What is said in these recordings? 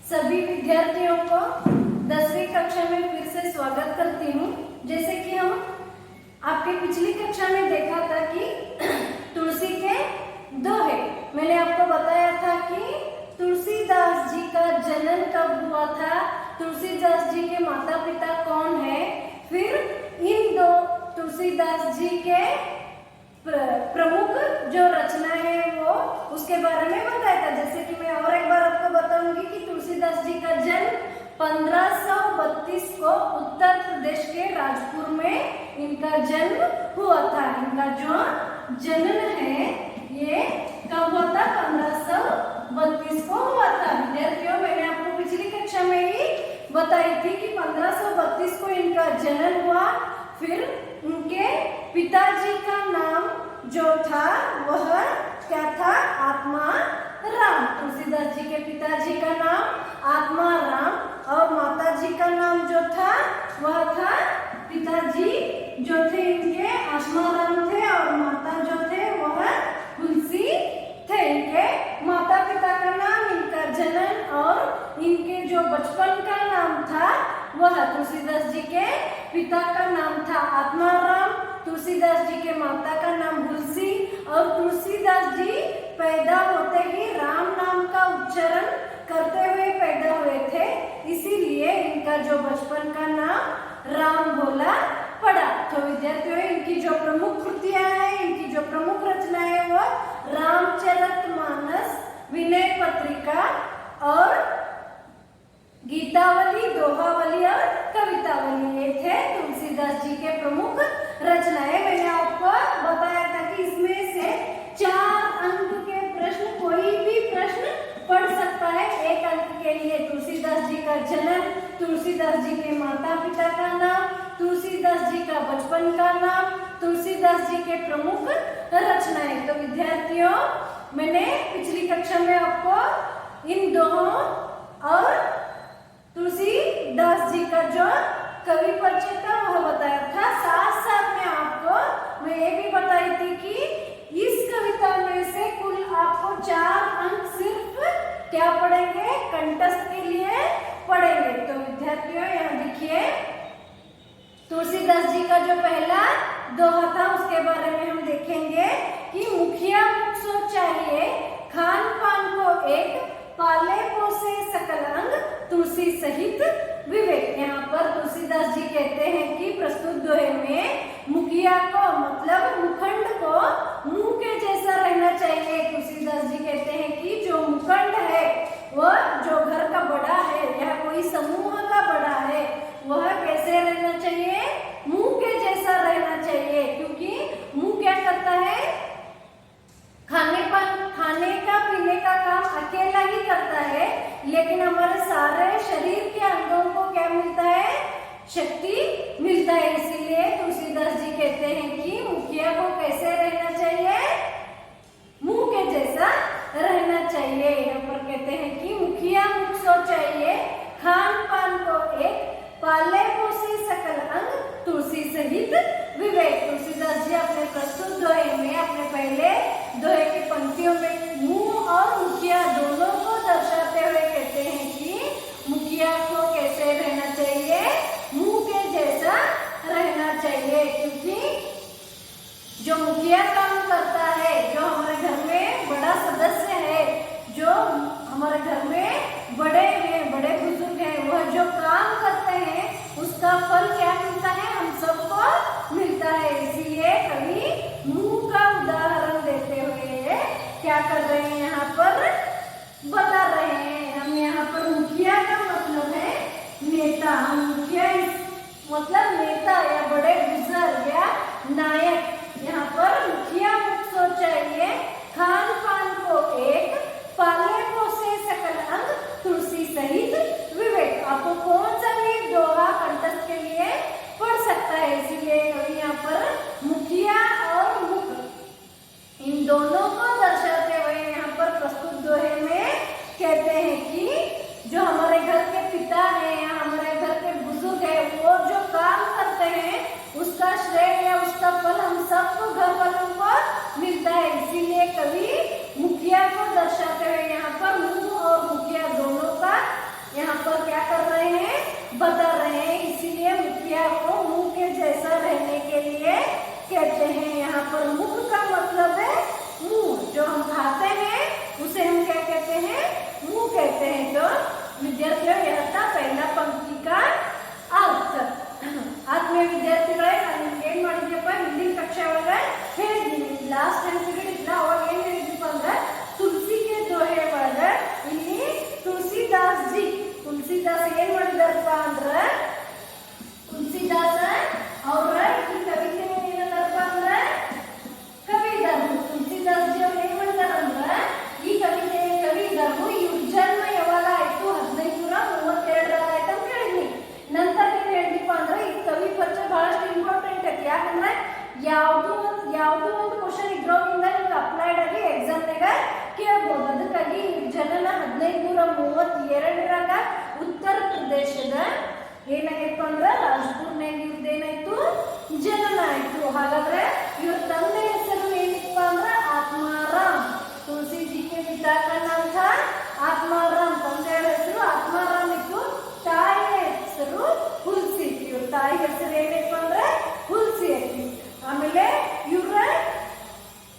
सभी विद्यार्थियों को 10वीं कक्षा में फिर से स्वागत करती हूँ। जैसे कि हम आपके पिछली कक्षा में देखा था कि तुलसी के दोहे मैंने आपको बताया था कि तुलसीदास जी का जन्म कब हुआ था, तुलसीदास जी के माता पिता कौन है, फिर इन दो तुलसीदास जी के प्रमुख जो रचना है वो उसके बारे में बताया था। जैसे कि मैं और एक बार आपको बताऊंगी कि तुलसीदास जी का जन्म 1532 को उत्तर प्रदेश के राजपुर में इनका जन्म हुआ था। इनका जो जन्म है ये कब हुआ था, 1532 को हुआ था। विद्यार्थियों, मैंने आपको पिछली कक्षा में ही बताई थी कि 1532 को इनका जन्म हुआ। फिर उनके पिताजी का नाम जो था वह क्या था, आत्मा राम। तुलसीदास जी के पिताजी का नाम आत्मा राम और माता जी का नाम जो था वह था, पिताजी जो थे इनके आत्माराम थे और माता जो थे वह तुलसी थे। इनके माता पिता का नाम, इनका जन्म और इनके जो बचपन का नाम था वह, तुलसीदास जी के पिता का नाम था आत्माराम, तुलसीदास जी के माता का नाम तुलसी और तुलसीदास जी पैदा होते ही राम नाम का उच्चारण करते हुए पैदा हुए थे, इसीलिए इनका जो बचपन का नाम राम बोला पड़ा। तो विद्यार्थियों, इनकी जो प्रमुख कृतियां हैं, इनकी जो प्रमुख रचना है वो रामचरितमानस, विनय पत्रिका और गीतावली, दोहावली और कवितावली, ये थे तुलसीदास जी के प्रमुख रचनाएं। मैंने आपको बताया था कि इसमें से 4 अंक के प्रश्न, कोई भी प्रश्न पढ़ सकता है। 1 अंक के लिए तुलसीदास जी का जन्म, तुलसीदास जी के माता पिता का नाम, तुलसीदास जी का बचपन का नाम, तुलसीदास जी के प्रमुख रचनाएं। तो विद्यार्थियों, मैंने पिछली कक्षा में आपको इन दोहों और तुलसीदास जी का जो कवि परिचय था वह बताया था। साथ साथ में आपको मैं ये भी बताई थी कि इस कविता में से कुल आपको 4 अंक सिर्फ क्या पढ़ेंगे, कंठस्थ के लिए पढ़ेंगे। तो विद्यार्थियों, यहाँ देखिए तुलसीदास जी का जो पहला दोहा था उसके बारे में हम देखेंगे कि मुखिया मुख सो चाहिए, खान पान को एक, पाले पोसे सकल अंग, तुलसी सहित विवेक। यहाँ पर तुलसीदास जी कहते हैं कि प्रस्तुत दोहे में मुखिया को मतलब मुखंड को मुंह के जैसा रहना चाहिए। तुलसीदास जी कहते हैं कि जो मुखंड है वह जो घर का बड़ा है या कोई समूह का बड़ा है वह कैसे रहना चाहिए, मुंह के जैसा रहना चाहिए। क्योंकि मुंह क्या करता है, खाने का पीने का काम अकेला ही करता है, लेकिन हमारे सारे शरीर के अंगों को क्या मिलता है, शक्ति मिलता है। इसीलिए तुलसीदास जी कहते हैं कि मुखिया को कैसे रहना चाहिए, मुंह के जैसा रहना चाहिए। यहाँ पर कहते हैं कि मुखिया मुख सो चाहिए, खान पान को एक, पाले पोसे सकल अंग, तुलसी सहित विवेक। तुलसीदास जी अपने प्रस्तुत दोहे में, अपने पहले दोहे की पंक्तियों में मुंह और मुखिया दोनों को दर्शाते हुए कहते हैं कि मुखिया को कैसे रहना चाहिए, मुंह के जैसा रहना चाहिए। क्योंकि जो मुखिया काम करता है, जो हमारे घर में बड़ा सदस्य है, जो हमारे घर में बता रहे हैं, इसीलिए मुखिया को मुंह के जैसा रहने के लिए कहते हैं। यहाँ पर मुख का मतलब है मुंह, जो हम खाते हैं उसे हम क्या कहते हैं, मुंह कहते हैं। तो ವಿದ್ಯಾರ್ಥಿಗಳು यह था पहला पंक्ति का अर्थ। ಆತ್ಮೀಯ ವಿದ್ಯಾರ್ಥಿಗಳೇ, ನಾನು ನಿಮ್ಗೆ ಏನ್ ಮಾಡಿದ್ಯಪ್ಪ ಹಿಂದಿನ ಕಕ್ಷೆ ಒಳಗೆ ಹೇಳಿದ್ದೀನಿ, ಲಾಸ್ಟ್ ಟೈಮ್ ಪೀರಿಯಡ್ ಇದ್ದ ಅವಾಗ ಏನ್ ಹೇಳಿದ್ಯಪ್ಪ ಅಂದ್ರೆ ತುಳಸಿ ಕೆ ದೋಹೆ ಒಳಗೆ ಇಲ್ಲಿ ತುಳಸಿದಾಸ್ ಜಿ, ತುಳಸಿದಾಸ್ ಏನ್ ಮಾಡಿದಾರಪ್ಪ ಅಂದ್ರೆ ತುಳಸಿದಾಸ ಅವ್ರ ಈ ಕವಿತೆ ಏನಂತಾರಪ್ಪ ಅಂದ್ರೆ ಕವಿದಾರು, ತುಳಸಿದಾಸ್ ಜಿ ಅವ್ರು ಏನ್ ಮಾಡಿದಾರಂದ್ರ ಈ ಕವಿತೆ ಕವಿದಾರು ಇವ್ರ ಜನ್ಮ ಯಾವಾಗ ಆಯ್ತು 1532 ಆಯ್ತು ಅಂತ ಹೇಳಿದ್ನಿ. ನಂತರ ಏನ್ ಹೇಳಿದಪ್ಪ ಅಂದ್ರೆ ಈ ಕವಿ ಪರಿಚಯ ಬಹಳಷ್ಟು ಇಂಪಾರ್ಟೆಂಟ್ ಐತಿ, ಯಾಕಂದ್ರೆ ಯಾವ್ದು ಒಂದು ಕ್ವಶನ್ ಇದ್ರೋಗಿಂದ ನಿಮ್ಗೆ ಅಪ್ಲೈಡ್ ಆಗಿ ಎಕ್ಸಾಮ್ನಾಗ ಕೇಳ್ಬೋದು. ಅದಕ್ಕಾಗಿ ಜನನ 1532ರಾಗ ಉತ್ತರ ಪ್ರದೇಶದ ಏನಾಗೈತು ಅಂದ್ರೆ ರಾಜ್ಪುರ್ನಾಗ ಇವ್ರದ್ದೇನಾಯ್ತು ಜನನ ಆಯ್ತು. ಹಾಗಾದ್ರೆ ಇವ್ರ ತಂದೆ ಹೆಸರು ಏನಿಪ್ಪ ಅಂದ್ರೆ ಆತ್ಮಾರಾಮ್, ತುಳಸಿಜಿ ಕೆ ಪಿತಾ ಕಾ ನಾಮ್ ಥಾ ಆತ್ಮಾರಾಮ್, ತಂದೆಯ ಹೆಸರು ಆತ್ಮಾರಾಮ್ ಇತ್ತು, ತಾಯಿಯ ಹೆಸರು ಹುಲ್ಸಿ. ಇವ್ರ ತಾಯಿ ಹೆಸರು ಏನೈತು ಅಂದ್ರೆ ಹುಲ್ಸಿ ಐತಿ. ಆಮೇಲೆ ಇವ್ರ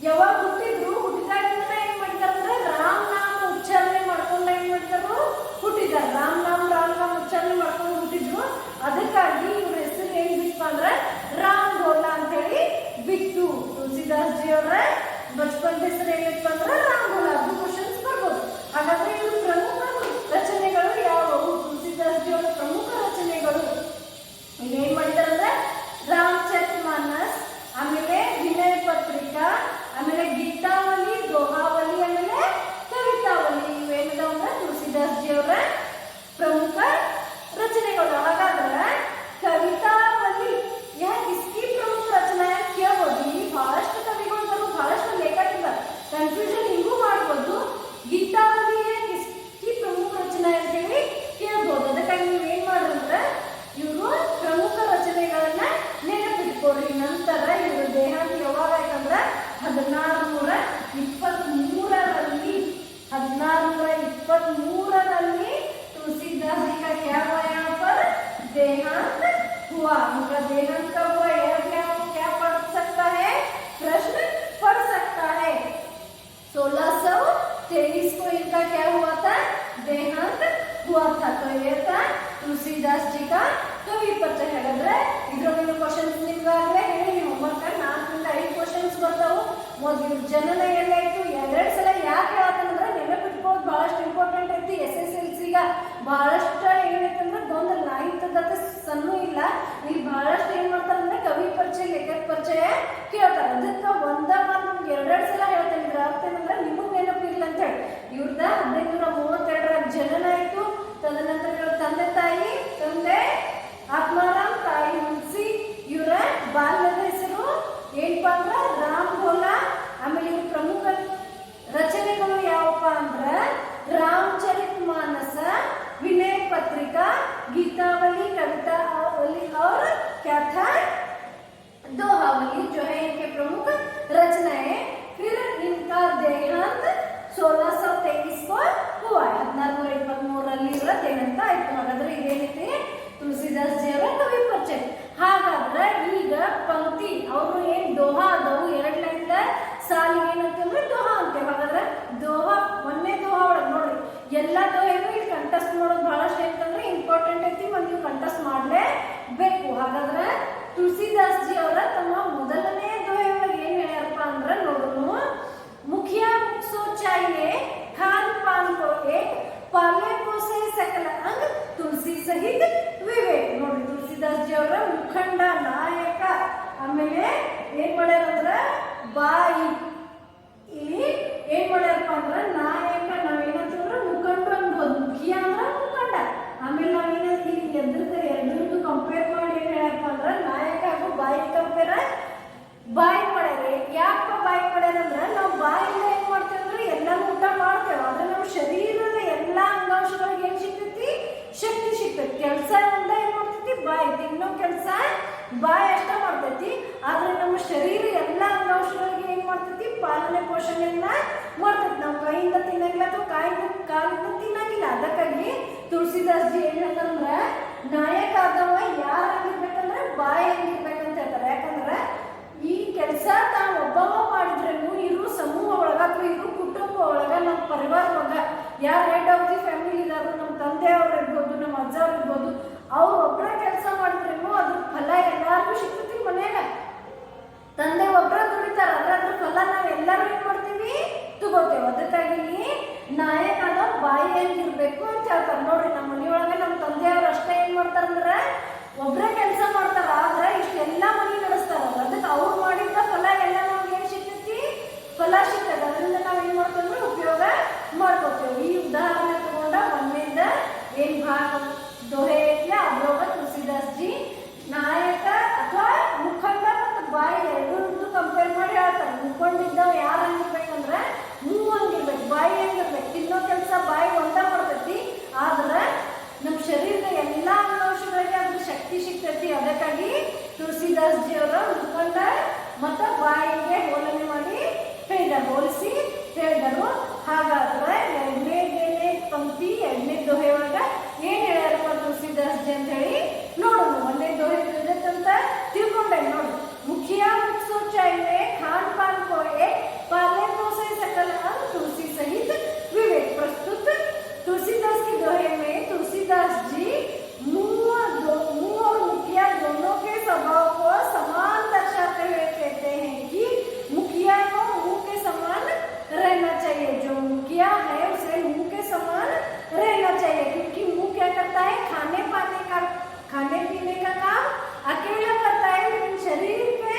ಯಾವಾಗ ಹುಟ್ಟಿದ್ರು, ಹುಟ್ಟಿದಾಗಿಂದ ಏನ್ ಮಾಡ್ತಾರಂದ್ರೆ ರಾಮ್ ನಾಮ ಉಚ್ಚಾರಣೆ ಮಾಡ್ಕೊಂಡು ಏನ್ ಮಾಡ್ತಾರು ಹುಟ್ಟಿದಾರ, ರಾಮ್ ನಾಮ ಉಚ್ಚಾರಣೆ ಮಾಡ್ಕೊಂಡು ಹುಟ್ಟಿದ್ರು. ಅದಕ್ಕಾಗಿ ಇವ್ರ ಹೆಸರು ಏನ್ ಬಿತ್ತು ಅಂದ್ರೆ ರಾಮ್ ಗೋಲಾ ಅಂತ ಹೇಳಿ ಬಿತ್ತು. ತುಳಸಿದಾಸ್ ಜಿ ಅವರ ಬಚಪನ್ ಹೆಸರು ಏನಿತ್ತು ಅಂದ್ರೆ ರಾಮ್ ಗೋಲಾ. ಅದು ಕ್ವಶನ್ಸ್ ಬರ್ಬೋದು. ಹಾಗಾದ್ರೆ ಇವ್ರ ಪ್ರಮುಖ ರಚನೆಗಳು ಯಾವುವು? ತುಳಸಿದಾಸ್ ಜಿ ಅವರ ಪ್ರಮುಖ ರಚನೆಗಳು ಏನ್ ಮಾಡಿದಾರಂದ್ರೆ ರಾಮಚರಿತಮಾನಸ್, ಆಮೇಲೆ ವಿನಯ ಪತ್ರಿಕಾ, ಆಮೇಲೆ ಗೀತಾವಲಿ, ದೋಹಾವಲಿ, ಆಮೇಲೆ ಕವಿತಾವಲಿ. ಇವೇನಿದಾವ ಅಂದ್ರೆ ತುಳಸಿದಾಸ್ ಜಿ ಅವರ ಪ್ರಮುಖ ರಚನೆಗಳು. ಹಾಗಾದ್ರೆ ಕವಿತಾವಲಿ यह किसकी प्रमुख रचना है ಕೇಳಬಹುದು. ಇಲ್ಲಿ ಬಹಳಷ್ಟು ಕವಿಗಳು ಬಹಳಷ್ಟು ಲೇಖಕರಿಲ್ಲ, ಕನ್ಫ್ಯೂಷನ್ ಹಿಂಗೂ ಮಾಡಬಹುದು. ಗೀತಾವಲಿ ಕಿಸ್ಕಿ ಪ್ರಮುಖ ರಚನಾ ಅಂತ ಹೇಳಿ ಕೇಳಬಹುದು. ಅದಕ್ಕಾಗಿ ನೀವು ಏನ್ ಮಾಡ್ರಂದ್ರೆ ಇವರು ಪ್ರಮುಖ ರಚನೆಗಳನ್ನ ನೆನಪಿಟ್ಕೊಳ್ರಿ. ನಂತರ ಇವರು ದೇಹಾಂತ ಯಾವಾಗ ಆಯ್ತಂದ್ರೆ 1623ರಲ್ಲಿ 1623ರಲ್ಲಿ तुलसीदास जी का क्या हुआ, यहाँ पर देहांत हुआ. उनका देहांत कब हुआ, यह क्या पढ़ सकता है, प्रश्न पढ़ सकता है. 1623 को इनका क्या हुआ था, देहांत हुआ था. तो यह था तुलसीदास जी का कवि परिचय. ಹಾಗಾದ್ರೆ ಇದ್ರೊಳಗಿನ ಕ್ವಶನ್ಸ್ ನಿಮ್ಗಾಗಲೇ ಹೇಳಿ ಹೋಮ್ವರ್ಕ್ 4ರಿಂದ 5 ಕ್ವಶನ್ಸ್ ಬರ್ತಾವು. ಮೊದಲು ಜನನ ಎಲ್ಲಾಯ್ತು, 2 ಸಲ ಯಾಕೆ ಹೇಳ್ತಾನಂದ್ರೆ ನೆನಪಿಟ್ಕೊಳ್ಳೋದು ಬಹಳಷ್ಟು ಇಂಪಾರ್ಟೆಂಟ್ ಐತಿ. SSLC-ಗ ಬಹಳಷ್ಟು ಏನೈತಂದ್ರೆ ಗೊಂದಲ, 9th ಸಣ್ಣ ಇಲ್ಲ, ಇಲ್ಲಿ ಬಹಳಷ್ಟು ಏನ್ ಮಾಡ್ತಾರಂದ್ರೆ ಕವಿ ಪರಿಚಯ, ಲೇಖಕ ಪರಿಚಯ ಕೇಳ್ತಾರೆ. ಅದಕ್ಕೆ ಒಂದೇ ಮಾತು ನಿಮ್ಗೆ 2 ಸಲ ಹೇಳ್ತೇನೆ. ಇದ್ರ ಅರ್ಥ ಏನಂದ್ರೆ ನಿಮಗ್ ನೆನಪಿಲ್ಲ ಅಂತ ಹೇಳಿ. ಇವ್ರದ 1532ರ ಜನನ ಆಯ್ತು. ತದನಂತರ ಇವ್ರ ತಂದೆ ತಾಯಿ, ತಂದೆ ಆತ್ಮಾರಾಮ್, ತಾಯಿ ಹುಲ್ಸಿ. ಇವರ ಬಾಲ್ಯದ ಹೆಸರು ಏನಪ್ಪಾ ಅಂದ್ರೆ ರಾಮ್ ಗೋಲಾ. ಆಮೇಲೆ ಇವ್ರ ಪ್ರಮುಖ ರಚನೆಗಳು ಯಾವಪ್ಪ ಅಂದ್ರೆ ರಾಮಚರಿತಮಾನಸ, विनय पत्रिका, गीतावली, कवितावली और क्या था दोहावली, जो है इनके प्रमुख रचनाएं. फिर इनका देहांत 1623 को हुआ. 1623ರಲ್ಲಿ ಇವರ ದೇಹಾಂತ ಆಯ್ತು. ಹಾಗಾದ್ರೆ ಇದೇನೈತಿ ತುಳಸಿದಾಸ್ ಜಿ ಅವರ ಕವಿ ಪರಿಚಯ. ಹಾಗಾದ್ರೆ ಈಗ ಪಂಕ್ತಿ ಅವರು ಏನ್ ದೋಹಾ ಅದವು 2 ಲೈನ್ ಸಾಲಿಗೆ ಏನಂತಂದ್ರೆ ದೋಹಾ ಅಂತೇವೆ. ಹಾಗಾದ್ರೆ ದೋಹಾ ಒಂದೇ ದೋಹಾ ಒಳಗೆ ನೋಡ್ರಿ ಎಲ್ಲ ದೋಹೆಗೂ ಇಲ್ಲಿ ಕಂಟೆಸ್ಟ್ ಮಾಡೋದು ಬಹಳಷ್ಟು ಏನಂತಂದ್ರೆ ಇಂಪಾರ್ಟೆಂಟ್ ಐತಿ, ಮತ್ತು ನೀವು ಕಂಟೆಸ್ಟ್ ಮಾಡಲೇಬೇಕು. ಹಾಗಾದ್ರೆ ತುಳಸಿದಾಸ್ ಜಿ ಅವರ ತಮ್ಮ ಮೊದಲನೇ ದೋಹೆ ಒಳಗೆ ಏನ್ ಹೇಳ್ಯಾರಪ್ಪ ಅಂದ್ರೆ ನೋಡೋಣ. ಮುಖಿಯಾ सोचाइए खान पान को एक पाले पोसे सकल अंग तुलसी सहित विवेक. ನೋಡಿ ತುಳಸಿದಾಸ್ ಜಿ ಅವರ ಮುಖಂಡ, ನಾಯಕ, ಆಮೇಲೆ ಏನ್ ಮಾಡ್ಯಾರಂದ್ರೆ ಬಾಯಿ. ಇಲ್ಲಿ ಏನ್ ಮಾಡ್ಯಾರಪ್ಪ ಅಂದ್ರೆ ನಾಯಕ, ನಾವೇನಂತಂದ್ರೆ ಮುಖಂಡ ಅನ್ಬೋದು. ಮುಖಿಯ ಅಂದ್ರೆ ಮುಖಂಡ. ಆಮೇಲೆ ನಾವೇನ ಇಲ್ಲಿ ಎದ್ರದ್ದು ಕಂಪೇರ್ ಮಾಡಿ ಏನ್ ಹೇಳ್ಯಾರಪ್ಪ ಅಂದ್ರೆ ನಾಯಕ ಹಾಗೂ ಬಾಯಿ ಕಂಪೇರ್ ಬಾಯಿ ಮಾಡ್ಯಾರ. ಯಾಕಪ್ಪ ಬಾಯಿ ಮಾಡ್ಯಾರಂದ್ರೆ ನಾವು ಬಾಯಿಂದ ಏನ್ ಮಾಡ್ತೇವೆ ಅಂದ್ರೆ ಎಲ್ಲ ಊಟ ಮಾಡ್ತೇವೆ, ಆದ್ರೆ ನಮ್ಮ ಶರೀರದ ಎಲ್ಲಾ ಅಂಗಾಂಶಗಳಿಗೆ ಏನ್ ಸಿಗ್ತೈತಿ, ಶಕ್ತಿ ಸಿಗ್ತೈತಿ. ಕೆಲಸ ಒಂದ ಏನ್ ಮಾಡ್ತೈತಿ, ಬಾಯಿ. ತಿನ್ನೋ ಕೆಲಸ ಬಾಯಿ ಅಷ್ಟ ಮಾಡ್ತೈತಿ, ಆದ್ರೆ ನಮ್ಮ ಶರೀರ ಎಲ್ಲಾ ಅಂಗಾಂಶಗಳಿಗೆ ಏನ್ ಮಾಡ್ತೈತಿ, ಪಾಲನೆ ಪೋಷಣೆಯನ್ನ ಮಾಡ್ತೈತಿ. ನಾವು ಕೈಯಿಂದ ತಿನ್ನಂಗಿಲ್ಲ ಅಥವಾ ಕಾಲಿಂದ ತಿನ್ನಂಗಿಲ್ಲ. ಅದಕ್ಕಾಗಿ ತುಳಸಿದಾಸ್ ಜಿ ಏನ್ ಹೇಳ್ತಾರಂದ್ರ ನಾಯಕಾದವ ಯಾರು ಹೆಂಗಿರ್ಬೇಕಂದ್ರೆ ಬಾಯಿ ಹೆಂಗಿರ್ಬೇಕಂತ ಹೇಳ್ತಾರೆ. ಯಾಕಂದ್ರೆ ಈ ಕೆಲಸ ತಾವು ಒಬ್ಬವ ಮಾಡಿದ್ರೇನು ಇರು ಸಮೂಹ ಒಳಗ ಅಥವಾ ಇರು ಕುಟುಂಬ ಒಳಗ ನಮ್ಮ ಪರಿವಾರ ಒಳಗ ಯಾರು ಹೆಡ್ ಆಫ್ ದಿ ಫ್ಯಾಮಿಲಿ ಇದಾರು, ನಮ್ಮ ತಂದೆಯವ್ರು ಇರ್ಬೋದು, ನಮ್ಮ ಅಜ್ಜವ್ರು ಇರ್ಬೋದು, ಅವ್ರು ಒಬ್ಬರ ಕೆಲಸ ಮಾಡಿದ್ರೇನು ಅದ್ರ ಫಲ ಎಲ್ಲಾರ್ಗೂ ಸಿಗ್ತೈತಿ. ಮನ್ಯಾಗ ತಂದೆ ಒಬ್ಬರ ದುಡಿತಾರ, ಅದ್ರ ಫಲ ನಾವ್ ಎಲ್ಲರೂ ಏನ್ ಮಾಡ್ತೀವಿ ತಗೋತೇವೆ. ಅದಕ್ಕಾಗಿ ಇಲ್ಲಿ ನಾಯಕನ ಬಾಯಿ ಹೆಂಗಿರ್ಬೇಕು ಅಂತ ಹೇಳ್ತಾರೆ. ನೋಡ್ರಿ ನಮ್ಮ ಮನೆಯೊಳಗೆ ನಮ್ಮ ತಂದೆಯವ್ರು ಅಷ್ಟೇ ಏನ್ ಮಾಡ್ತಾರಂದ್ರೆ ಒಬ್ಬರೇ ಕೆಲಸ ಮಾಡ್ತಾರ, ಆದ್ರೆ ಇಷ್ಟೆಲ್ಲಾ ಮನೆ ನಡೆಸ್ತಾರಲ್ಲ, ಅದಕ್ಕೆ ಅವ್ರು ಮಾಡಿದ ಫಲ ಎಲ್ಲ ನಮ್ಗೆ ಏನ್ ಸಿಗ್ತೈತಿ, ಫಲ ಸಿಗ್ತದೆ. ಅದರಿಂದ ನಾವ್ ಏನ್ ಮಾಡ್ತಂದ್ರೆ ಉಪಯೋಗ ಮಾಡ್ಕೋತೇವೆ. ಈ ಉದಾಹರಣೆ ತಗೊಂಡ ಒಂದನೇದ ಏನ್ ಭಾಗ ದೋಹೆ ಐತ್ಲೆ ಅದ್ರೊಳಗ ತುಳಸಿದಾಸ್ ಜಿ ನಾಯಕ ಅಥವಾ ಮುಖಂಡ ಮತ್ತು ಬಾಯಿ ಎರಡರದ್ದು ಕಂಪೇರ್ ಮಾಡಿ ಹೇಳ್ತಾರೆ. ಮುಖಂಡಿದ್ದವ್ ಯಾರು ಹಂಗಿರ್ಬೇಕಂದ್ರೆ ಮೂವ್ ಹಂಗಿರ್ಬೇಕು, ಬಾಯಿ ಹಂಗಿರ್ಬೇಕು. ತಿನ್ನೋ ಕೆಲಸ ಬಾಯಿ ಒಂದ ಮಾಡ್ತೈತಿ, ಆದ್ರೆ ನಮ್ಮ ಶರೀರದ ಎಲ್ಲಾ ಅಂಗಾಂಶಗಳಿಗೆ ಅದ್ರ ಶಕ್ತಿ ಸಿಗ್ತೈತಿ. ಅದಕ್ಕಾಗಿ ತುಳಸಿದಾಸ್ ಜಿ ಅವರ ಮುಖಂಡ ಮತ್ತು ಬಾಯಿಗೆ ಹೋಲನೆ ಮಾಡಿ ಹೋಲಿಸಿ ಹೇಳಿದರು. ಹಾಗಾದ್ರೆ ಎರಡನೇ ಪಂಕ್ತಿ ಎರಡನೇ ದೋಹೆ ಒಳಗ ಏನ್ ಹೇಳ್ಯಾರಪ್ಪ ತುಳಸಿದಾಸ್ ಜಿ ಅಂತ ಹೇಳಿ ನೋಡೋಣ. ಒಂದೇ ದೋಹೆ ತಿಳಿದತ್ತಂತ ತಿಳ್ಕೊಂಡೆ ನೋಡಿ. मुखिया मुख सोचाइए खान पान को एक पाले पोसे सकल अंग तुलसी सहित विवेक प्रस्तुत। तुलसीदास की दोहे में तुलसीदास जी मुंह और मुखिया दोनों के स्वभाव को समान दर्शाते हुए कहते हैं कि मुखिया को मुंह के समान रहना चाहिए। जो मुखिया है उसे मुंह के समान रहना चाहिए, क्योंकि मुंह क्या करता है, खाने पीने का काम अकेला करता है, लेकिन शरीर के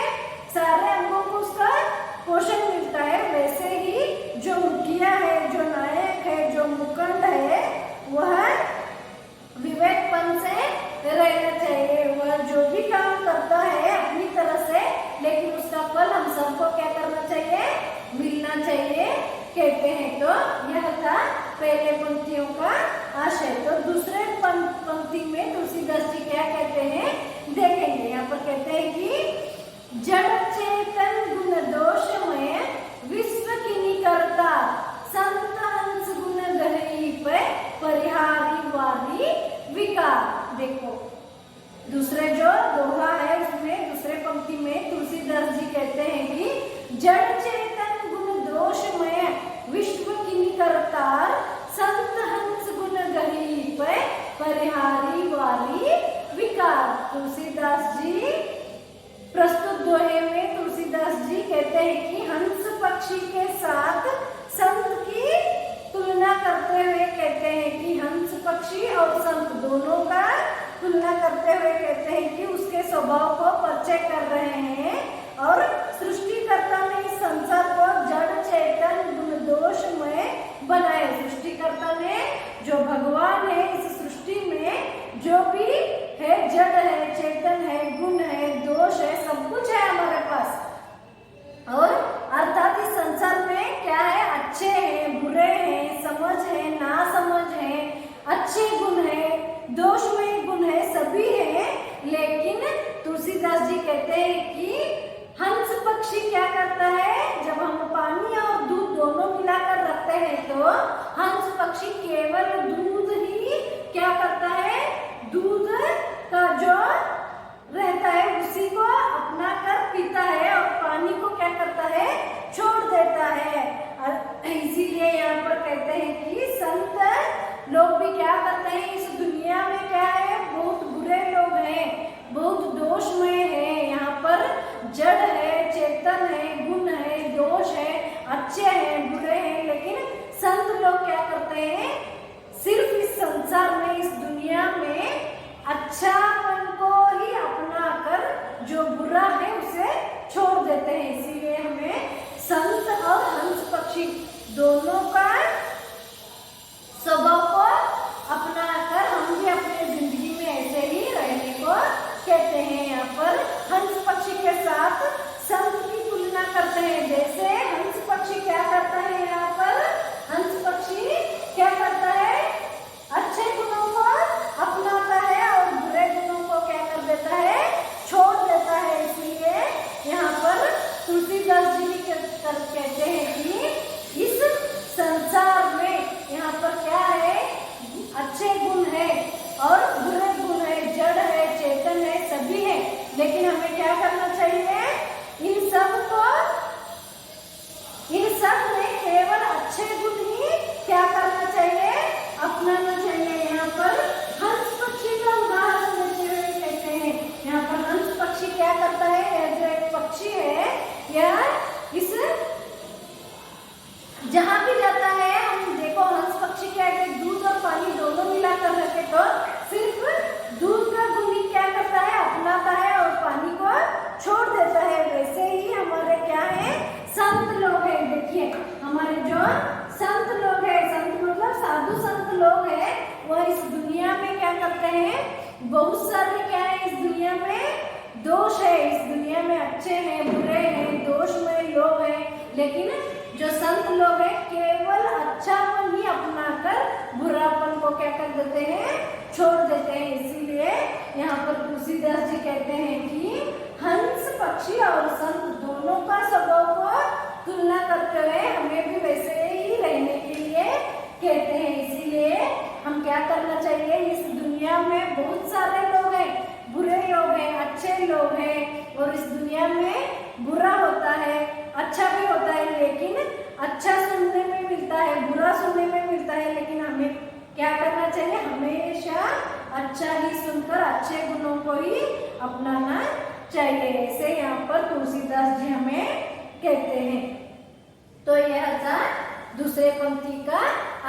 सारे अंगों को उसका पोषण मिलता है। वैसे ही जो मुखिया है, जो नायक है, जो मुखंड है, वह विवेकपन से रहना चाहिए। वह जो भी काम करता है अपनी तरह से, लेकिन उसका फल हम सबको क्या करना चाहिए, मिलना चाहिए कहते हैं। तो यह था पहले पंक्तियों का आशय। तो दूसरे पंक्ति में तुलसीदास जी क्या कहते हैं देखेंगे। यहाँ पर कहते हैं कि जड़ चेतन गुण दोषमय विश्व किनी करता संत हंस गुण गहरी पे परिहारी वाली विकार। देखो दूसरे जो दोहा है उसमें दूसरे पंक्ति में तुलसीदास जी कहते हैं कि जड़ चेतन गुण दोषमय विश्व किनी करता संत हंस गुण गहरी पे परिहारी वाली विकार। तुलसीदास जी प्रस्तुत दोहे में तुलसीदास जी कहते हैं कि हंस पक्षी के साथ संत की तुलना करते हुए कहते हैं कि हंस पक्षी और संत दोनों का तुलना करते हुए कहते हैं कि उसके स्वभाव को परिचय कर रहे हैं। और सृष्टिकर्ता ने इस संसार को जड़ चेतन गुण दोषमय बनाए। सृष्टिकर्ता ने जो भगवान है इस सृष्टि में जो भी है, जड़ है, चेतन है, गुण है, दोष है, सब कुछ है हमारे पास। और अर्थात इस संसार में क्या है, अच्छे हैं, बुरे हैं, समझ है, ना समझ है, अच्छे गुण है, दोषमय गुण है, सभी है। लेकिन तुलसीदास जी कहते हैं कि हंस पक्षी क्या करता है, जब हम पानी और दूध दोनों मिलाकर रखते हैं तो हंस पक्षी केवल दूध ही क्या करता है, दूध का जो रहता है उसी को अपना कर पीता है और पानी को क्या करता है, छोड़ देता है। इसीलिए यहाँ पर कहते हैं कि संत लोग भी क्या करते हैं, इस दुनिया में क्या है, बहुत बुरे लोग हैं, बहुत दोषमय है। यहाँ पर जड़ है, चेतन है, गुण है, दोष है, अच्छे हैं, बुरे हैं। लेकिन संत लोग क्या करते हैं, सिर्फ इस संसार में, इस दुनिया में अच्छापन को ही अपना कर जो बुरा है उसे छोड़ देते हैं। इसीलिए हमें संत और हंस पक्षी दोनों का स्वभाव को अपना कर हम भी अपने जिंदगी में ऐसे ही रहने को कहते हैं। यहाँ पर हंस पक्षी के साथ संत की तुलना करते हैं। जैसे हंस पक्षी क्या करता है, यहाँ पर हंस पक्षी क्या करता है, अच्छे गुणों को अपनाता है और बुरे गुणों बहुत सारे क्या है इस दुनिया में दोष है, इस दुनिया में अच्छे हैं, बुरे हैं, दोषमय लोग हैं, लेकिन जो संत लोग हैं केवल अच्छापन ही अपनाकर बुरापन को क्या कर देते हैं, छोड़ देते हैं। इसीलिए यहाँ पर तुलसीदास जी कहते हैं कि हंस पक्षी और संत दोनों का स्वभाव को तुलना करते हुए हमें भी वैसे ही रहने के लिए कहते हैं। इसीलिए हम क्या करना चाहिए, इस दुनिया में बहुत सारे लोग हैं, बुरे लोग हैं, अच्छे लोग हैं, और इस दुनिया में बुरा होता है, अच्छा भी होता है, लेकिन अच्छा सुनने में मिलता है, बुरा सुनने में मिलता है, लेकिन हमें क्या करना चाहिए, हमेशा अच्छा ही सुनकर अच्छे गुणों को ही अपनाना चाहिए। ऐसे यहाँ पर तुलसीदास जी हमें कहते हैं। तो यह था दूसरे पंक्ति का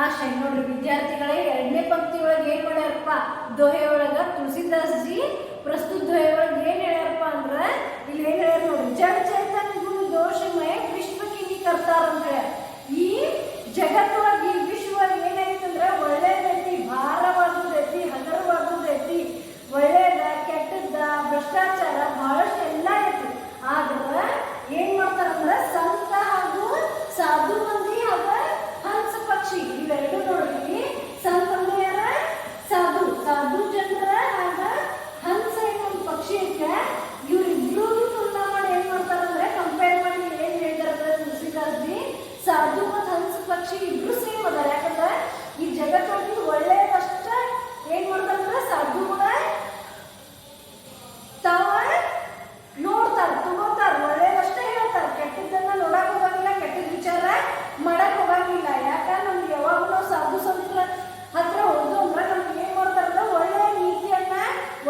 आशय। नोड्ರಿ ವಿದ್ಯಾರ್ಥಿಗಳೇ, ಎರಡನೇ पंक्ति ಒಳಗೆ ಏನು ಮಾಡ್ಯಾರಪ್ಪ, ದೋಹೆ ಒಳಗ ತುಳಸಿದಾಸ್ ಜಿ ಪ್ರಸ್ತುತ ದೋಹೆ ಒಳಗೆ ಏನು ಹೇಳ್ಯಾರಪ್ಪ ಅಂದ್ರೆ, ಇಲ್ಲಿ ಏನು ಹೇಳ್ಯಾರ ನೋಡಿ, ಜಡ ಚೇತನ ಗುಣ ದೋಷಮಯ ವಿಶ್ವಕ್ಕೆ ನೀ ಕರ್ತಾರ ಅಂತ ಹೇಳ್ಯಾರ। ಈ ಜಗತ್ತೊಳಗೆ ಈ ವಿಶ್ವ ಏನಾಯ್ತಂದ್ರೆ ಒಳ್ಳೇದೈತಿ, ಭಾರವಾಗುದೈತಿ, ಹಗರವಾಗುದೈತಿ, ಒಳ್ಳೇದ ಕೆಟ್ಟದ್ದ ಭ್ರಷ್ಟಾಚಾರ ಬಹಳಷ್ಟು ಎಲ್ಲ ಐತಿ। ಆದ್ರೆ ಏನ್ ಮಾಡ್ತಾರಂದ್ರೆ ಸಂತ ಹಾಗೂ ಸಾಧು ಮಂದಿ ಹಾಗೂ ಹಂಸ ಪಕ್ಷಿ ಇವೆರಡು ನೋಡ್ರಿ, ಸಂತ ಅಂದ್ರೆ ಯಾರ, ಸಾಧು, ಸಾಧು ಜನರ ಆಗ ಹಂಸ ಏನೊಂದು ಪಕ್ಷಿ ಐತೆ, ಇವ್ರಿಬ್ರು ತುಲನಾ ಮಾಡಿ ಏನ್ ಮಾಡ್ತಾರಂದ್ರೆ ಕಂಪೇರ್ ಮಾಡಿ ಏನ್ ಹೇಳಿದಾರೆ ತುಳಸಿದಾಸ್ ಜಿ, ಸಾಧು ಮತ್ತು ಹಂಸ ಪಕ್ಷಿ ಇಬ್ರು ಸೇಮ್ ಅದಾರ। ಯಾಕಂದ್ರೆ ಈ ಜಗತ್ತೊಳಗೆ ಒಳ್ಳೆಯದಷ್ಟ ಏನ್ ಮಾಡ್ತಾರಂದ್ರೆ ಸಾಧು ಕೂಡ ತಾವ ನೋಡ್ತಾರ, ತಗೋತಾರ, ಒಳ್ಳೇದಷ್ಟೇ ಹೇಳ್ತಾರ, ಕೆಟ್ಟದ್ದನ್ನ ನೋಡಕ್ ಹೋಗಂಗಿಲ್ಲ, ಕೆಟ್ಟದ ವಿಚಾರ ಮಾಡಕ್ ಹೋಗಂಗಿಲ್ಲ। ಯಾಕ ನಮ್ಗೆ ಯಾವಾಗ ನಾವು ಸಾಧು ಸಂತರ ಹತ್ರ ಹೋದ್ರು ಅಂದ್ರೆ ನಮ್ಗೆ ಏನ್ ಮಾಡ್ತಾರಂದ್ರೆ ಒಳ್ಳೆಯ ನೀತಿಯನ್ನ,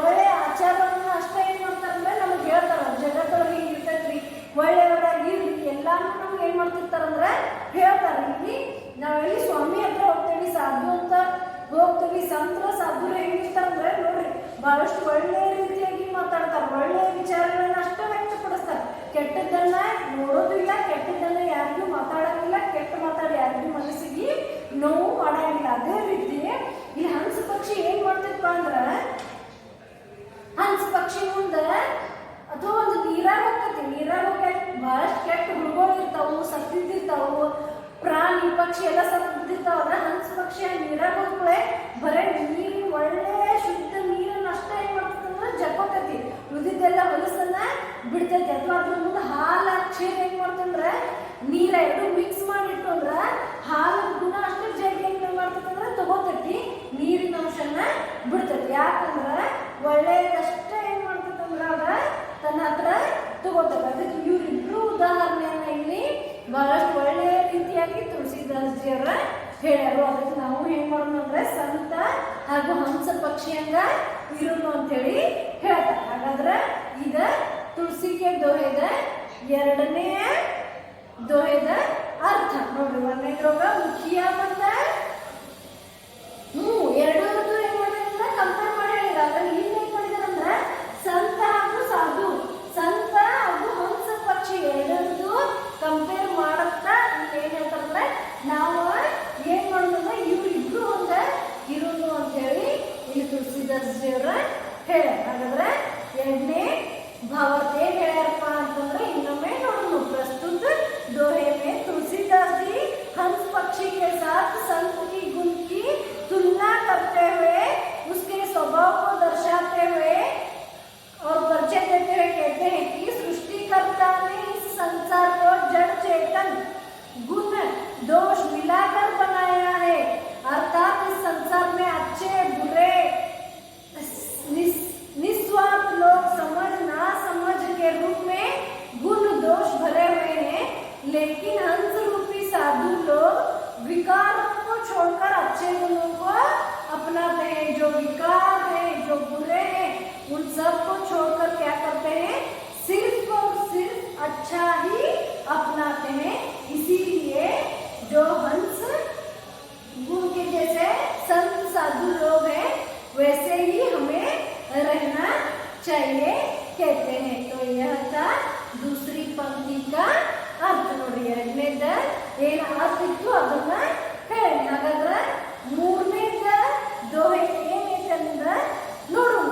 ಒಳ್ಳೆಯ ಆಚಾರವನ್ನ ಅಷ್ಟೇ ಏನ್ ಮಾಡ್ತಾರಂದ್ರೆ ನಮ್ಗೆ ಹೇಳ್ತಾರ, ಜಗತ್ತೊಳಗೆ ಇರ್ತೈತ್ರಿ, ಒಳ್ಳೆಯವರಾಗಿರ್ರಿ ಎಲ್ಲಾನು ನಮ್ಗೆ ಏನ್ ಮಾಡ್ತಿರ್ತಾರಂದ್ರೆ ಹೇಳ್ತಾರ। ಇಲ್ಲಿ ನಾವೆಲ್ಲಿ ಸ್ವಾಮಿ ಹತ್ರ ಹೋಗ್ತೇವಿ, ಸಾಧು ಅಂತ ಹೋಗ್ತೀವಿ, ಸಂತರ ಸಾಧುರು ಹೆಂಗಿರ್ತಾರಂದ್ರೆ ನೋಡ್ರಿ ಬಹಳಷ್ಟು ಒಳ್ಳೆಯ ರೀತಿಯಾಗಿ ಮಾತಾಡ್ತಾರೆ, ಒಳ್ಳೆಯ ವಿಚಾರಗಳನ್ನ ಅಷ್ಟೇ ವ್ಯಕ್ತಪಡಿಸ್ತಾರೆ, ಕೆಟ್ಟದ್ದನ್ನ ನೋಡೋದಿಲ್ಲ, ಕೆಟ್ಟದ್ದನ್ನ ಯಾರಿಗೂ ಮಾತಾಡಂಗಿಲ್ಲ, ಕೆಟ್ಟ ಮಾತಾಡಿ ಯಾರಿಗೂ ಮನಸ್ಸಿಗೆ ನೋವು ಮಾಡಂಗಿಲ್ಲ। ಅದೇ ರೀತಿ ಇಲ್ಲಿ ಹಂಸ ಪಕ್ಷಿ ಏನ್ ಮಾಡ್ತಿದ್ಪ ಅಂದ್ರ, ಹಂಸ ಪಕ್ಷಿ ಮುಂದ ಅಥವಾ ಒಂದು ನೀರಾಗ ಹೋಗ್ತೈತಿ, ನೀರಾಗ ಹೋಗಿ ಬಹಳಷ್ಟು ಕೆಟ್ಟ ಹುಡುಗಳು ಇರ್ತಾವು, ಸತ್ತಿರ್ತಾವು, ಪ್ರಾಣಿ ಪಕ್ಷಿ ಎಲ್ಲ ಸತ್ತಿರ್ತಾವಲ್ಲ, ಹಂಸ ಪಕ್ಷಿ ನೀರಾಗ ಹೋಗ್ಕೊಳ್ಳೆ ಬರೇ ನೀರಿನ ಒಳ್ಳೆ ಶುದ್ಧ ನೀರನ್ನ ಅಷ್ಟೇ ಏನ್ ಮಾಡ್ತಂದ್ರೆ ಜಕೋತೈತಿ, ಉಳಿದಿದ್ದೆಲ್ಲ ಹೊಲಸನ್ನ ಬಿಡ್ತೈತಿ। ಅಥವಾ ಅದ್ರ ಮುಂದೆ ಹಾಲು ಕ್ಷೀರ ಏನ್ ಮಾಡ್ತಂದ್ರೆ ನೀರ ಎರಡು ಮಿಕ್ಸ್ ಮಾಡಿಟ್ಟು ಅಂದ್ರ ಹಾಲು ಗುಣ ಅಷ್ಟೇ ಜಗ್ಗಿ ಏನ್ ಮಾಡ್ತಂದ್ರೆ ತಗೋತೈತಿ, ನೀರಿನ ಅಂಶನ ಬಿಡ್ತೈತಿ। ಯಾಕಂದ್ರ ಒಳ್ಳೆಯದಷ್ಟೇ ಏನ್ ಮಾಡ್ತಂದ್ರ ಅದ ತನ್ನ ಹತ್ರ ತಗೋತೈತಿ। ಅದಕ್ಕೆ ಇವ್ರಿಬ್ರು ಉದಾಹರಣೆಯನ್ನ ಇಲ್ಲಿ ಬಹಳಷ್ಟು ಒಳ್ಳೆಯ ರೀತಿಯಾಗಿ ತುಳಸಿದಾಸ್ ಜಿ ಅವರ ಹೇಳ್ಯಾರು। ಅದಕ್ಕೆ ನಾವು ಏನ್ ಮಾಡೋಣ ಅಂದ್ರೆ ಸಂತ ಹಾಗೂ ಹಂಸ ಪಕ್ಷಿಯಂಗ ಇರೋನು ಅಂತ ಹೇಳಿ ಹೇಳ್ತಾರೆ। ಹಾಗಾದ್ರೆ ಈಗ ತುಳಸಿಗೆ ದೋಹೆದ ಎರಡನೇ ದೋಹೆದ ಅರ್ಥ ನೋಡ್ರಿ, ಒಂದನೇದ್ರೊಳಗ ಮುಖಿಯ ಮತ್ತ ಎರಡರದ್ದು ಏನ್ ಮಾಡಿದ್ರ ಕಂಪೇರ್ ಮಾಡಿ ಹೇಳಿದ। ಅದ್ರಲ್ಲಿ ಇಲ್ಲಿ ಏನ್ ಮಾಡಿದಾರಂದ್ರ ಸಂತ ಹಾಗೂ ಸಾಧು, ಸಂತ ಹಾಗೂ ಹಂಸ ಪಕ್ಷಿ ಎರಡರದ್ದು ಕಂಪೇರ್ ಮಾಡತ್ತ ಇಲ್ಲಿ ಏನ್ ಹೇಳ್ತಾರಂದ್ರೆ ನಾವು ಏನ್ ಮಾಡೋದಂದ್ರೆ ಇವ್ರಿಬ್ರು ಒಂದ ಇರೋನು ಅಂತ ಹೇಳಿ ಇಲ್ಲಿ ತುಳಸಿದಾಸ್ ಜಿ ಅವರ ಹೇಳ। ಹಾಗಾದ್ರೆ ಎರಡನೇ ಭಾವಾರ್ಥ ಏನ್ ಹೇಳ್ಯಾರಪ್ಪ ಅಂತಂದ್ರೆ ಇನ್ನೊಮ್ಮೆ ನೋಡೋಣ। प्रस्तुत दोहे में तुलसीदास जी हंस पक्षी के साथ संत की गुण की तुलना करते हुए उसके स्वभाव को दर्शाते हुए और परिचय देते हुए कहते हैं कि सृष्टिकर्ता ने इस संसार को जड़ चेतन गुण दोष मिलाकर बनाया है, अर्थात इस संसार में अच्छे बुरे निस्वार्थ लोग समझ ना समझ के रूप में गुण दोष भरे हुए हैं, लेकिन हंस रूपी साधु लोग विकारों को छोड़कर अच्छे गुणों को अपनाते हैं। जो विकार हैं, जो बुरे हैं, उन सब को छोड़कर क्या करते हैं, सिर्फ और सिर्फ अच्छा ही अपनाते हैं। इसीलिए जो हंस गुण के जैसे संत साधु लोग हैं वैसे ही हमें रहना चाहिए कहते हैं। तो यह था दूसरी पंक्ति का अर्थ ನೋಡಿ। ಎರಡನೇದ ಏನು ಅರ್ಥ ಇತ್ತು ಅದನ್ನ ಹೇಳಿ। ಹಾಗಾದ್ರೆ ಮೂರನೇದ ದೋಹೆ ಏನೈತೆ ಅಂದ್ರೆ ನೋಡೋಣ।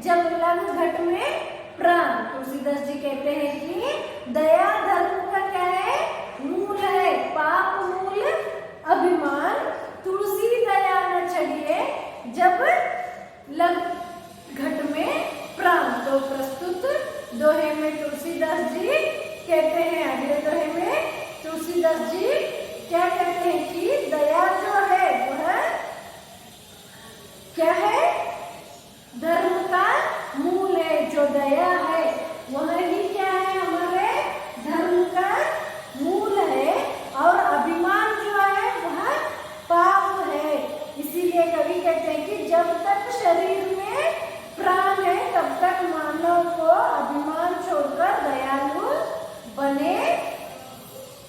जब लग घट में प्राण। तुलसीदास जी कहते हैं कि दया धर्म का क्या है, मूल है, पाप मूल अभिमान, तुलसी दया न चढ़िए जब लग घट में प्राण। तो प्रस्तुत दोहे में तुलसीदास जी कहते हैं, अगले दोहे में तुलसीदास जी क्या कहते हैं कि दया जो है वह क्या है, धर्म का मूल है। जो दया है वह ही क्या है, हमारे धर्म का मूल है। और अभिमान जो है वह पाप है। इसीलिए कवि कहते हैं कि जब तक शरीर में प्राण है तब तक मानव को अभिमान छोड़कर दयालु बने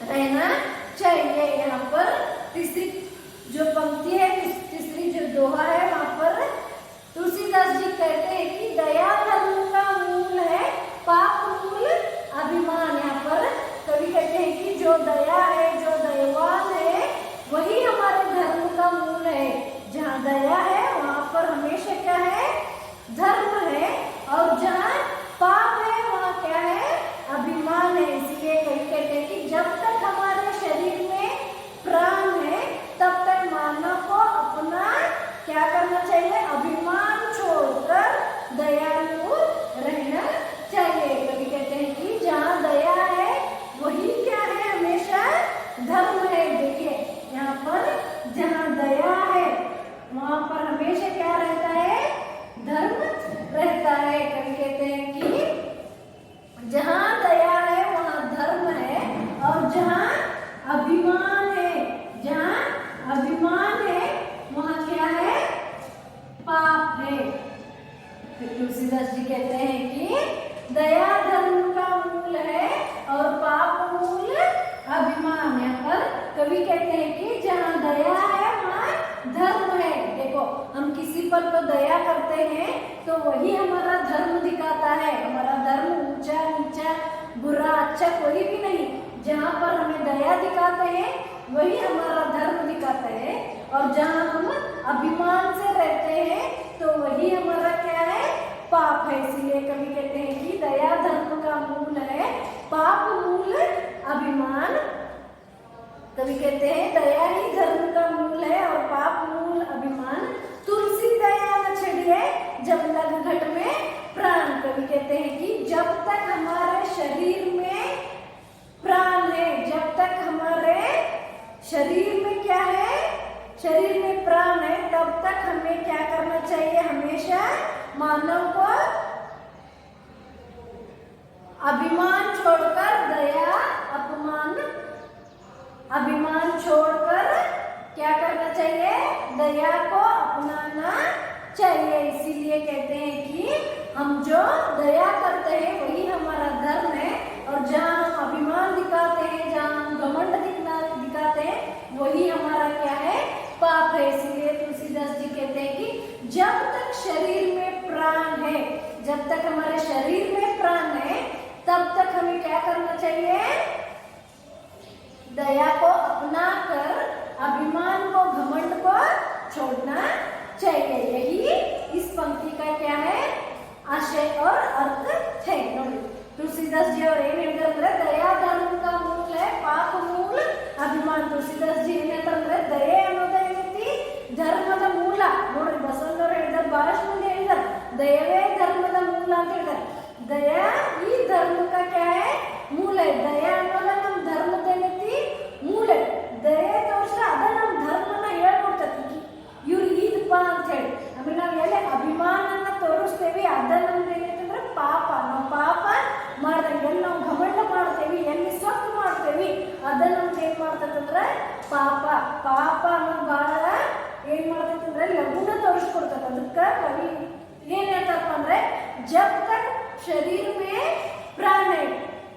रहना चाहिए। यहाँ पर तीसरी जो पंक्ति है, तीसरी जो दोहा है, वहाँ पर तुलसीदास जी कहते हैं कि दया धर्म का मूल है, पाप मूल अभिमान। यहाँ पर कवि कहते हैं कि जो दया है, जो दयावान है, वही हमारे धर्म का मूल है। जहाँ दया है वहाँ पर हमेशा क्या है, धर्म है। और जहाँ पाप है वहाँ क्या है, अभिमान है। इसलिए कवि कहते हैं कि जब तक हमारे शरीर में प्राण है तब तक मानव को अपना क्या करना चाहिए, अभिमान छोड़कर दयालु रहना चाहिए। कवि कहते हैं कि जहाँ दया है वही क्या है, हमेशा धर्म है। देखिए यहाँ पर जहाँ दया है वहाँ पर हमेशा क्या रहता है, धर्म रहता है। कवि कहते हैं कि जहाँ दया है वहाँ धर्म है, और जहाँ अभिमान है, जहाँ अभिमान है वहाँ क्या है, पाप है। फिर तुलसीदास जी कहते हैं कि दया धर्म का मूल है और पाप मूल अभिमान। यहाँ पर कवि कहते हैं कि जहाँ दया है वहाँ धर्म है। देखो हम किसी पर तो दया करते हैं तो वही हमारा धर्म दिखाता है। हमारा धर्म ऊंचा नीचा बुरा अच्छा कोई भी नहीं, जहाँ पर हमें दया दिखाते हैं वही हमारा धर्म दिखाता है। और जहाँ हम अभिमान से रहते हैं तो वही हमारा क्या है, पाप है। इसीलिए कवि कहते हैं कि दया धर्म का मूल है, पाप मूल अभिमान। कवि कहते हैं दया ही धर्म का मूल है और पाप मूल अभिमान। तुलसी दया न छड़िए जब लग घट में प्राण। कवि कहते हैं कि जब तक हमारे शरीर में प्राण है, जब तक हमारे शरीर में क्या है, शरीर में प्राण है, तब तक हमें क्या करना चाहिए, हमेशा मानव को अभिमान छोड़कर दया अपमान, अभिमान छोड़कर क्या करना चाहिए, दया को अपनाना चाहिए। इसीलिए कहते हैं कि हम जो दया करते हैं वही हमारा धर्म है। और जहाँ हम अभिमान दिखाते हैं, जहाँ हम घमंड दिखाते हैं वही हमारा क्या है, पाप है। इसीलिए तुलसीदास जी कहते हैं कि जब तक शरीर में प्राण है, जब तक हमारे शरीर में प्राण है तब तक हमें क्या करना चाहिए, दया को अपना कर अभिमान को घमंड को छोड़ना चाहिए। यही इस पंक्ति का क्या है, आशय और अर्थ है। तुलसीदास जी और दया धर्म का मूल है, पाप मूल अभिमान। तुलसीदास जी दये ಅನ್ನೋದೇನೈತಿ ಧರ್ಮದ ಮೂಲ ನೋಡ್ರಿ, ಬಸವಣ್ಣವರು ಹೇಳಿದಾರೆ, ಬಹಳಷ್ಟು ಮಂದಿ ಹೇಳಿದಾರೆ ದಯವೇ ಧರ್ಮದ ಮೂಲ ಅಂತ ಹೇಳಿದಾರೆ। दया ही धर्म का क्या है, मूल है। दया ಅನ್ನೋದು ನಮ್ಮ ಧರ್ಮದೇನೈತಿ ಮೂಲ, ದಯೆ ತೋರಿಸಿದ್ರೆ ಅದ ನಮ್ಮ ಧರ್ಮನ ಹೇಳ್ಕೊಡ್ತೈತಿ, ಇವ್ರು ಇದಪ್ಪ ಅಂತ ಹೇಳಿ। ಆಮೇಲೆ ನಾವು ಎಲ್ಲಿ ಅಭಿಮಾನನ ತೋರಿಸ್ತೇವೆ ಅದ ನಮ್ದು ಏನೈತಂದ್ರೆ ಪಾಪ। ನಾವು ಪಾಪ ಮಾಡ್ದಂಗೆ ಎಲ್ಲಿ ನಾವು ಘಮಂಡ ಮಾಡ್ತೇವಿ, ಎಲ್ಲಿ ಸೊಕ್ಕು ಮಾಡ್ತೇವಿ ಅದ ನಮ್ದು ಏನ್ ಮಾಡ್ತೈತಂದ್ರೆ ಪಾಪ। ಪಾಪ ಅನ್ನೋದು ಬಹಳ ಏನ್ ಮಾಡ್ತೈತಂದ್ರೆ ಲಘುನ ತೋರಿಸ್ಕೊಡ್ತೈತೆ। ಅದಕ್ಕೆ ಕವಿ ಏನ್ ಹೇಳ್ತಾರಪ್ಪ ಅಂದ್ರೆ ಜಬ್ ತಕ್ ಶರೀರ ಮೇ ಪ್ರಾಣ है।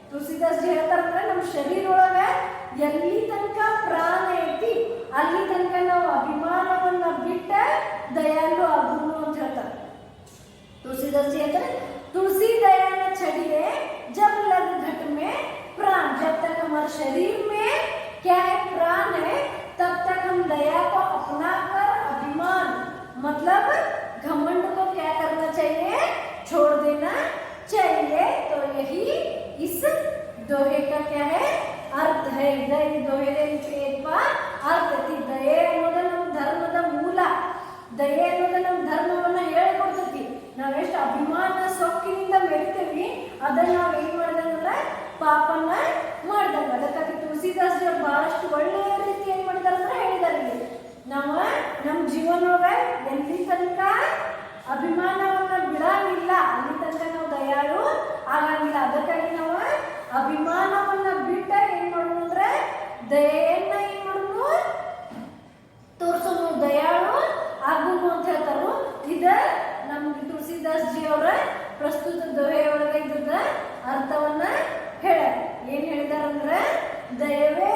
ತುಳಸಿದಾಸ್ ಜಿ ಹೇಳ್ತಾರಂದ್ರೆ ನಮ್ಮ ಶರೀರ ಒಳಗ ಎಲ್ಲಿ ತನಕ ಪ್ರಾಣ ಐತಿ ಅಲ್ಲಿ ತನಕ ನಾವು ಅಭಿಮಾನವನ್ನ ಬಿಟ್ಟ ದಯಾಲು ಆಗುನು ಅಂತ ಹೇಳ್ತಾರೆ। तुलसीदास जी कहते हैं तुलसी दया न छड़िए जब लग घट में प्राण। जब तक हमारे शरीर में क्या है, प्राण है, तब तक हम दया को अपना कर अभिमान मतलब घमंड को क्या करना चाहिए, ಅಭಿಮಾನವನ್ನ ಬಿಡಂಗಿಲ್ಲ. ಅಲ್ಲಿ ತನಕ ನಾವು ದಯಾಳು ಆಗಂಗಿಲ್ಲ. ಅದಕ್ಕಾಗಿ ನಾವು ಅಭಿಮಾನವನ್ನ ಬಿಟ್ಟ ಏನ್ ಮಾಡೋಣ ಅಂದ್ರೆ ದಯೆಯನ್ನ ಏನ್ ಮಾಡೋಣ ತೋರ್ಸೋನು, ದಯಾಳು ಆಗುನು ಅಂತ ಹೇಳ್ತಾರು. ಇದ ನಮ್ಗೆ ತುಳಸಿದಾಸ್ ಜಿ ಅವರ ಪ್ರಸ್ತುತ ದೋಹೆಯೊಳಗೆ ಇದ್ದ ಅರ್ಥವನ್ನ ಹೇಳ ಏನ್ ಹೇಳಿದಾರಂದ್ರೆ दयवे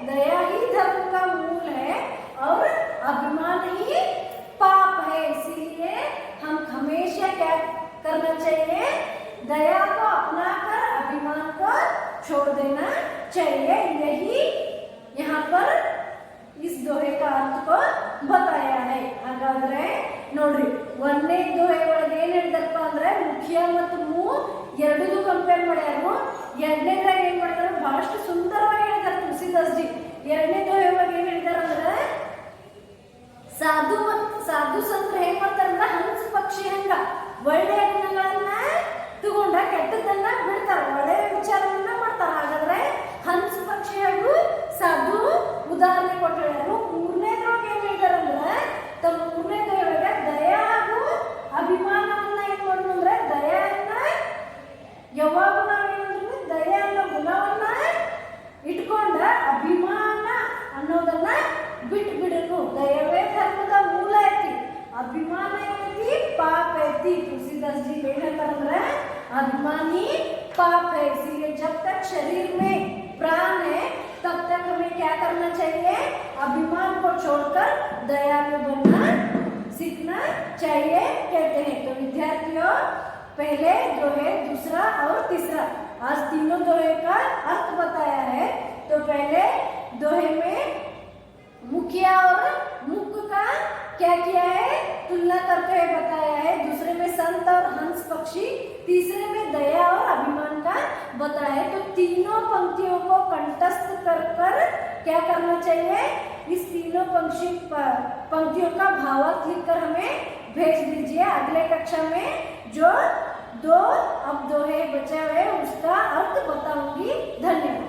दया ही धर्म का मूल है और अभिमान ही पाप है, इसीलिए हम हमेशा क्या करना चाहिए, दया को अपनाकर अभिमान को छोड़ देना चाहिए. यही यहाँ पर इस दोहे का अर्थ को बताया है. ಹಾಗಾದ್ರೆ ನೋಡ್ರಿ ಒಂದೇ ದೋಹೆ ಒಳಗೆ ಏನ್ ಹೇಳಿದಪ್ಪ ಅಂದ್ರೆ ಮುಖ್ಯ ಮತ್ತು ಮೂ ಎರಡೂ ಕಂಪೇರ್ ಮಾಡ್ಯಾರು. ಎರಡನೇದ್ರಾಗ ಏನ್ ಮಾಡಿದಾರೆ ಬಹಳಷ್ಟು ಸುಂದರವಾಗಿ ಹೇಳಿದಾರೆ ತುಳಸಿದಾಸ್ ಜಿ. ಎರಡನೇ ದೋಹೆ ಒಳಗೆ ಏನ್ ಹೇಳಿದಾರ ಅಂದ್ರೆ ಸಾಧು ಸಂತರು ಏನ್ ಮಾಡ್ತಾರಂದ್ರ ಹಂಸ ಪಕ್ಷಿ ಹಂಗ ಒಳ್ಳೆಯ ಗುಣಗಳನ್ನ ತಗೊಂಡ ಕೆಟ್ಟದನ್ನ ಬಿಡ್ತಾರ, ಒಳ್ಳೆಯ ವಿಚಾರವನ್ನ ಮಾಡ್ತಾರ. ಹಾಗಾದ್ರೆ ಹಂಸ ಪಕ್ಷಿ ಹಾಗೂ ಸಾಧು ಉದಾಹರಣೆ ಕೊಟ್ಟು ಹೇಳ್ಯಾರು. ಮೂರನೇದ್ರೊಳಗೆ ಏನ್ ಹೇಳಿದಾರಂದ್ರೆ ತಮ್ಮ ಮೂರನೇ ದೋಹೆಯೊಳಗೆ ದಯಾ ಹಾಗೂ ಅಭಿಮಾನವನ್ನ ಏನ್ ಮಾಡೋದು ಅಂದ್ರೆ ದಯೆಯನ್ನ ಯಾವಾಗ ನಾವೇನಂದ್ರೆ ದಯೆ ಅನ್ನೋ ಗುಣವನ್ನ ಇಟ್ಕೊಂಡ ಅಭಿಮಾನ ಅನ್ನೋದನ್ನ ಬಿಟ್ಟು ಬಿಡನು. ದಯವೇ ಧರ್ಮದ ಮೂಲ ಐತಿ, ಅಭಿಮಾನ ಏನೈತಿ ಪಾಪ ಐತಿ. तुलसीदास जी ಏನ್ ಹೇಳ್ತಾರಂದ್ರೆ अभिमानी पाप है, इसीलिए जब तक शरीर में प्राण है तब तक हमें क्या करना चाहिए, अभिमान को छोड़कर दया में बनना सीखना चाहिए कहते हैं. तो विद्यार्थियों पहले दोहे, दूसरा और तीसरा, आज तीनों दोहे का अर्थ बताया है. तो पहले दोहे में मुखिया और मुख का क्या किया है तुलना करते हुए बताया है. दूसरे में संत और हंस पक्षी, तीसरे में दया और अभिमान का बताया है. तो तीनों पंक्तियों को कंठस्थ कर कर क्या करना चाहिए, इस तीनों पंक्तियों का भावार्थ लिखकर हमें भेज दीजिए. अगले कक्षा में जो दो अब दोहे बचे हुए उसका अर्थ बताऊंगी. धन्यवाद.